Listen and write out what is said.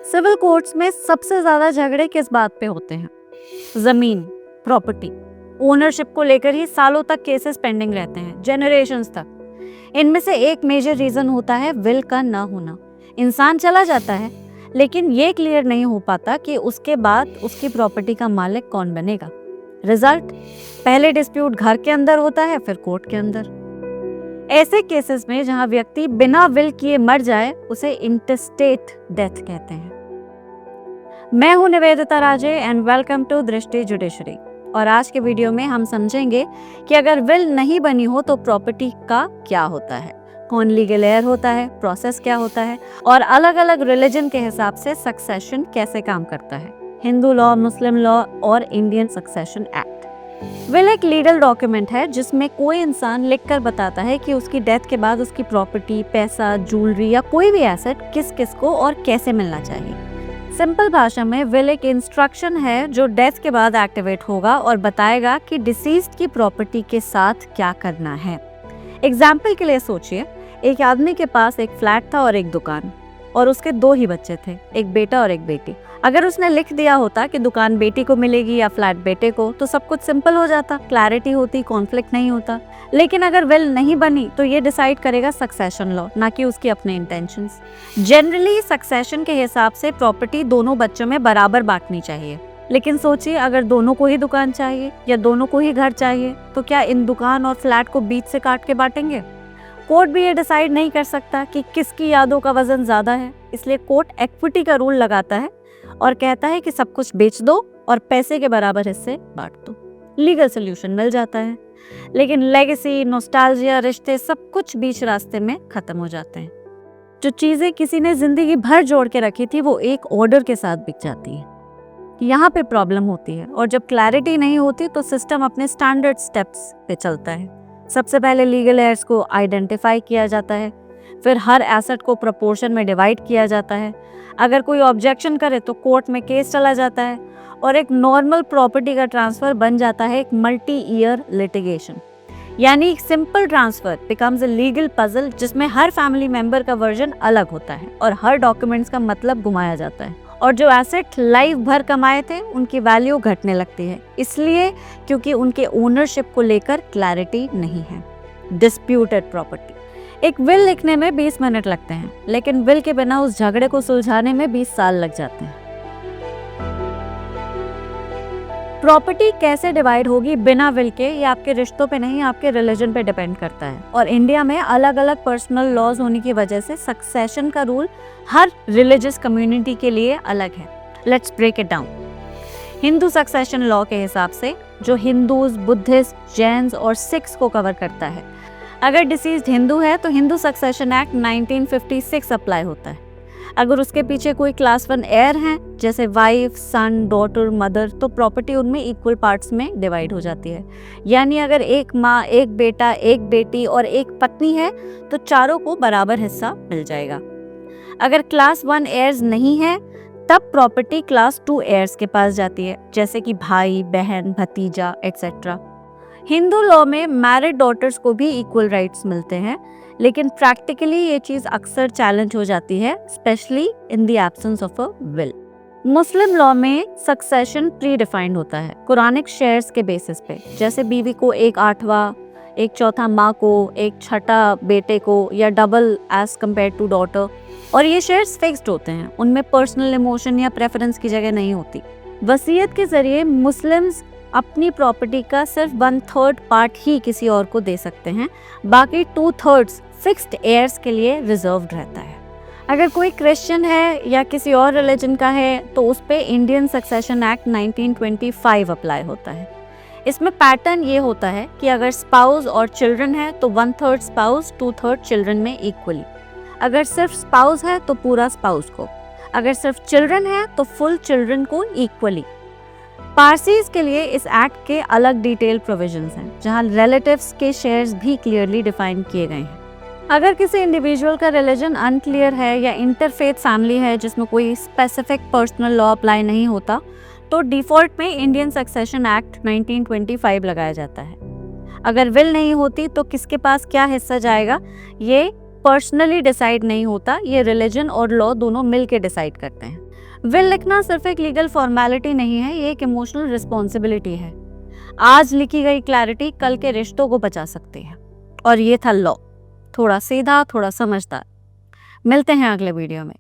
Civil courts में सबसे ज्यादा झगड़े किस बात पे होते हैं? जमीन, प्रॉपर्टी, ओनरशिप को लेकर ही सालों तक केसेस पेंडिंग रहते हैं, जनरेशंस तक। इनमें से एक मेजर रीजन होता है विल का ना होना। इंसान चला जाता है लेकिन ये क्लियर नहीं हो पाता कि उसके बाद उसकी प्रॉपर्टी का मालिक कौन बनेगा। रिजल्ट, पहले डिस्प्यूट घर के अंदर होता है, फिर कोर्ट के अंदर। ऐसे केसेस में जहां व्यक्ति बिना विल किए मर जाए उसे इंटेस्टेट डेथ कहते हैं। मैं हूं निवेदिता राजे एंड वेलकम टू दृष्टि जुडिशरी। और आज के वीडियो में हम समझेंगे कि अगर विल नहीं बनी हो तो प्रॉपर्टी का क्या होता है, कौन लीगल हेयर होता है, प्रोसेस क्या होता है और अलग अलग रिलीजन के हिसाब से सक्सेशन कैसे काम करता है, हिंदू लॉ, मुस्लिम लॉ और इंडियन सक्सेशन एक्ट। विल एक लीगल डॉक्यूमेंट है जिसमें कोई इंसान लिखकर बताता है कि उसकी डेथ के बाद उसकी प्रॉपर्टी, पैसा, ज्वेलरी या कोई भी एसेट किस किस को और कैसे मिलना चाहिए। सिंपल भाषा में विल एक इंस्ट्रक्शन है जो डेथ के बाद एक्टिवेट होगा और बताएगा कि डिसीज्ड की प्रॉपर्टी के साथ क्या करना है। एग्जाम्पल के लिए सोचिए, एक आदमी के पास एक फ्लैट था और एक दुकान, और उसके 2 ही बच्चे थे, एक बेटा और एक बेटी। अगर उसने लिख दिया होता कि दुकान बेटी को मिलेगी या फ्लैट बेटे को, तो सब कुछ सिंपल हो जाता, क्लैरिटी होती, कॉन्फ्लिक्ट नहीं होता। लेकिन अगर विल नहीं बनी तो ये डिसाइड करेगा सक्सेशन लॉ, ना कि उसके अपने इंटेंशंस। जनरली सक्सेशन के हिसाब से प्रॉपर्टी दोनों बच्चों में बराबर बांटनी चाहिए। लेकिन सोचिए, अगर दोनों को ही दुकान चाहिए या दोनों को ही घर चाहिए, तो क्या इन दुकान और फ्लैट को बीच से काट के बांटेंगे? कोर्ट भी ये डिसाइड नहीं कर सकता कि किसकी यादों का वजन ज्यादा है, इसलिए कोर्ट इक्विटी का रूल लगाता है और कहता है कि सब कुछ बेच दो और पैसे के बराबर हिस्से बांट दो। लीगल सोल्यूशन मिल जाता है। लेकिन लेगेसी, नॉस्टैल्जिया, रिश्ते सब कुछ बीच रास्ते में खत्म हो जाते हैं। जो चीजें किसी ने जिंदगी भर जोड़ के रखी थी वो एक ऑर्डर के साथ बिक जाती है। यहाँ पे प्रॉब्लम होती है, और जब क्लैरिटी नहीं होती तो सिस्टम अपने स्टैंडर्ड स्टेप्स पे चलता है। सबसे पहले लीगल हेयर्स को आइडेंटिफाई किया जाता है, फिर हर एसेट को प्रोपोर्शन में डिवाइड किया जाता है। अगर कोई ऑब्जेक्शन करे तो कोर्ट में केस चला जाता है और एक नॉर्मल प्रॉपर्टी का ट्रांसफर बन जाता है एक मल्टी ईयर लिटिगेशन। यानी एक simple transfer becomes a legal puzzle जिसमें हर फैमिली मेंबर का वर्जन अलग होता है और हर डॉक्यूमेंट्स का मतलब घुमाया जाता है। और जो एसेट लाइफ भर कमाए थे उनकी वैल्यू घटने लगती है, इसलिए क्योंकि उनके ओनरशिप को लेकर क्लैरिटी नहीं है। डिस्प्यूटेड प्रॉपर्टी, एक विल लिखने में 20 मिनट लगते हैं, लेकिन विल के बिना उस झगड़े को सुलझाने में 20 साल लग जाते हैं। प्रॉपर्टी कैसे डिवाइड होगी बिना विल के, ये आपके रिश्तों पे नहीं, आपके रिलीजन पे डिपेंड करता है। और इंडिया में अलग अलग पर्सनल लॉज होने की वजह से सक्सेशन का रूल हर रिलीजियस कम्युनिटी के लिए अलग है। Let's break it down. Hindu succession law के हिसाब से, जो हिंदूज, बुद्धिस्ट, जैन्स और सिख्स को कवर करता है, अगर डिसीज्ड हिंदू है तो हिंदू सक्सेशन एक्ट 1956 अप्लाई होता है। अगर उसके पीछे कोई क्लास 1 हेयर हैं, जैसे वाइफ, सन, डॉटर, मदर, तो प्रॉपर्टी उनमें इक्वल पार्ट्स में डिवाइड हो जाती है। यानी अगर एक माँ, एक बेटा, एक बेटी और एक पत्नी है तो चारों को बराबर हिस्सा मिल जाएगा। अगर क्लास 1 हेयर्स नहीं है तब प्रॉपर्टी क्लास 2 हेयर्स के पास जाती है, जैसे कि भाई, बहन, भतीजा एक्सेट्रा। हिंदू लॉ में मैरिड डॉटर्स को भी इक्वल राइट्स मिलते हैं, लेकिन प्रैक्टिकली ये चीज अक्सर चैलेंज हो जाती है, specially in the absence of a will. Muslim law में सक्सेशन प्री डिफाइंड होता है कुरानिक शेयर्स के बेसिस पे, जैसे बीवी को 1/8, 1/4 माँ को, 1/6 बेटे को, या double as compare to daughter. और ये शेयर्स फिक्स्ड होते हैं, उनमें पर्सनल इमोशन या प्रेफरेंस की जगह नहीं होती। वसीयत के जरिए मुस्लिम्स अपनी प्रॉपर्टी का सिर्फ 1/3 पार्ट ही किसी और को दे सकते हैं, बाकी 2/3 फिक्स्ड हेयर्स के लिए रिजर्व्ड रहता है। अगर कोई क्रिश्चियन है या किसी और रिलीजन का है तो उस पे इंडियन सक्सेशन एक्ट 1925 अप्लाई होता है। इसमें पैटर्न ये होता है कि अगर स्पाउस और चिल्ड्रन है तो 1/3 स्पाउस, 2/3 चिल्ड्रन में इक्वली। अगर सिर्फ स्पाउस है तो पूरा स्पाउस को, अगर सिर्फ चिल्ड्रन है तो फुल चिल्ड्रन को इक्वली। पारसीज के लिए इस एक्ट के अलग डिटेल प्रोविजंस हैं, जहां रिलेटिव्स के शेयर्स भी क्लियरली डिफाइन किए गए हैं। अगर किसी इंडिविजुअल का रिलीजन अनक्लियर है या इंटरफेथ फैमिली है जिसमें कोई स्पेसिफिक पर्सनल लॉ अप्लाई नहीं होता, तो डिफॉल्ट में इंडियन सक्सेशन एक्ट 1925 लगाया जाता है। अगर विल नहीं होती तो किसके पास क्या हिस्सा जाएगा ये पर्सनली डिसाइड नहीं होता, ये रिलीजन और लॉ दोनों मिल के डिसाइड करते हैं। विल लिखना सिर्फ एक लीगल फॉर्मेलिटी नहीं है, ये एक इमोशनल रिस्पॉन्सिबिलिटी है। आज लिखी गई क्लैरिटी कल के रिश्तों को बचा सकती है। और ये था लॉ, थोड़ा सीधा, थोड़ा समझदार। मिलते हैं अगले वीडियो में।